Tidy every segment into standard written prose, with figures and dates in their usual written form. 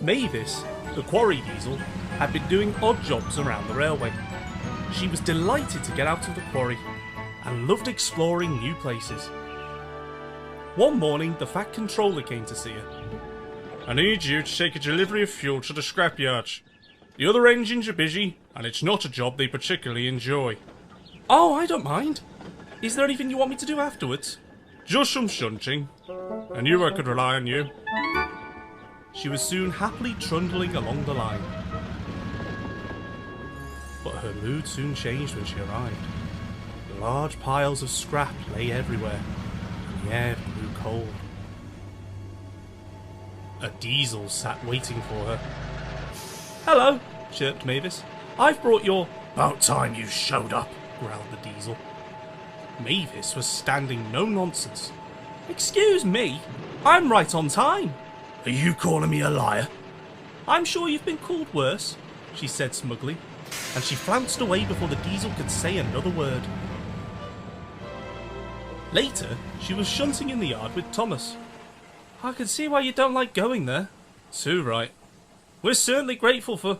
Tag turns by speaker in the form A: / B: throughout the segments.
A: Mavis, the quarry diesel, had been doing odd jobs around the railway. She was delighted to get out of the quarry and loved exploring new places. One morning, the Fat Controller came to see her.
B: I need you to take a delivery of fuel to the scrapyard. The other engines are busy, and it's not a job they particularly enjoy.
A: Oh, I don't mind. Is there anything you want me to do afterwards?
B: Just some shunting. I knew I could rely on you.
A: She was soon happily trundling along the line. But her mood soon changed when she arrived. Large piles of scrap lay everywhere, and the air grew cold. A diesel sat waiting for her. "Hello," chirped Mavis. "I've brought your—"
C: "About time you showed up,"
A: growled the diesel. Mavis was standing no nonsense. "Excuse me, I'm right on time."
C: "Are you calling me a liar?"
A: "I'm sure you've been called worse," she said smugly, and she flounced away before the diesel could say another word. Later, she was shunting in the yard with Thomas. "I can see why you don't like going there."
B: "Too right.
A: "We're certainly grateful for—"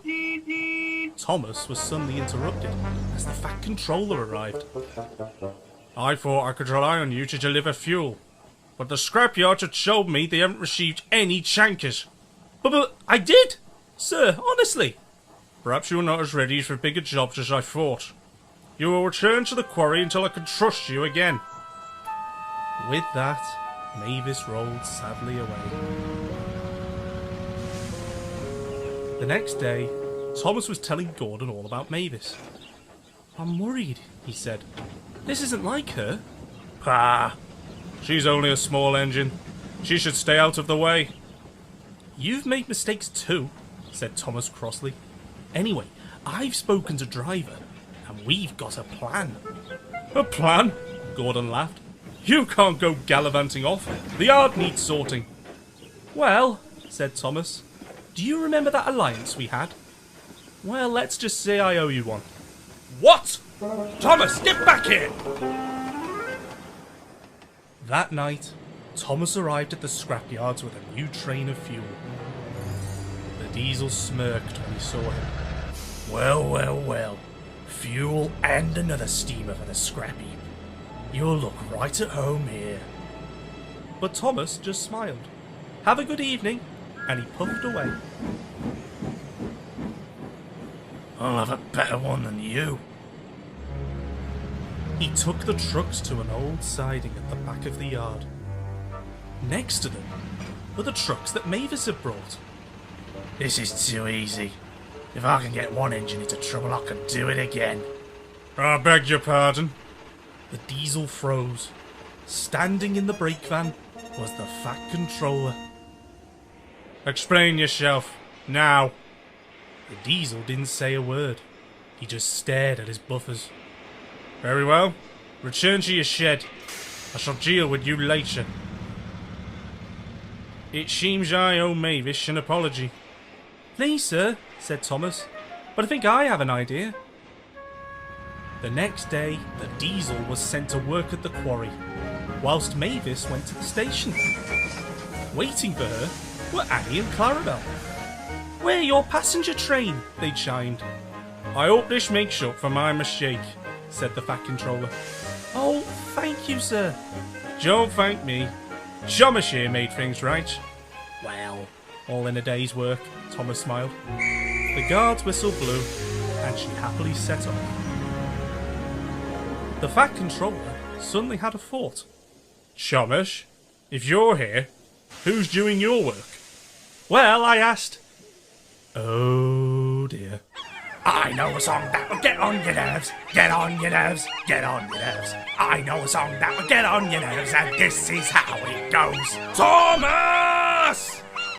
A: Thomas was suddenly interrupted as the Fat Controller arrived.
B: I thought I could rely on you to deliver fuel, but the scrapyard had told me they haven't received any chankers."
A: But I did, sir, honestly."
B: "Perhaps you're not as ready for bigger jobs as I thought. You will return to the quarry until I can trust you again."
A: With that, Mavis rolled sadly away. The next day, Thomas was telling Gordon all about Mavis. "I'm worried," he said. "This isn't like her."
B: "Pah! She's only a small engine. She should stay out of the way."
A: "You've made mistakes too," said Thomas crossly. "Anyway, I've spoken to Driver, and we've got a plan."
B: "A plan?"
A: Gordon laughed.
B: "You can't go gallivanting off. The yard needs sorting."
A: "Well," said Thomas, "do you remember that alliance we had? Well, let's just say I owe you one."
B: "What? Thomas, get back here!"
A: That night, Thomas arrived at the scrapyards with a new train of fuel. The diesel smirked when he saw him.
C: Well, well, well. Fuel and another steamer for the scrap heap. You'll look right at home here.
A: But Thomas just smiled. "Have a good evening," and he puffed away.
C: I'll have a better one than you.
A: He took the trucks to an old siding at the back of the yard. Next to them were the trucks that Mavis had brought.
C: This is too easy. If I can get one engine into trouble, I can do it again.
B: "I beg your pardon."
A: The diesel froze. Standing in the brake van was the Fat Controller.
B: "Explain yourself, now."
A: The diesel didn't say a word. He just stared at his buffers.
B: "Very well. Return to your shed. I shall deal with you later." "It seems I owe Mavis an apology."
A: "Please, sir," said Thomas, "but I think I have an idea." The next day, the diesel was sent to work at the quarry, whilst Mavis went to the station. Waiting for her were Annie and Clarabelle. "We're your passenger train," they chimed.
B: "I hope this makes up for my mistake,"
A: said the Fat Controller. "Oh, thank you, sir."
B: "Don't thank me. Thomas here made things right."
A: "Well, all in a day's work," Thomas smiled. The guard's whistle blew, and she happily set off. The Fat Controller suddenly had a thought.
B: "Thomas, if you're here, who's doing your work?"
A: "Well, I asked..." Oh dear.
C: I know a song that will get on your nerves, get on your nerves, get on your nerves. I know a song that will get on your nerves, and this is how it goes. Thomas!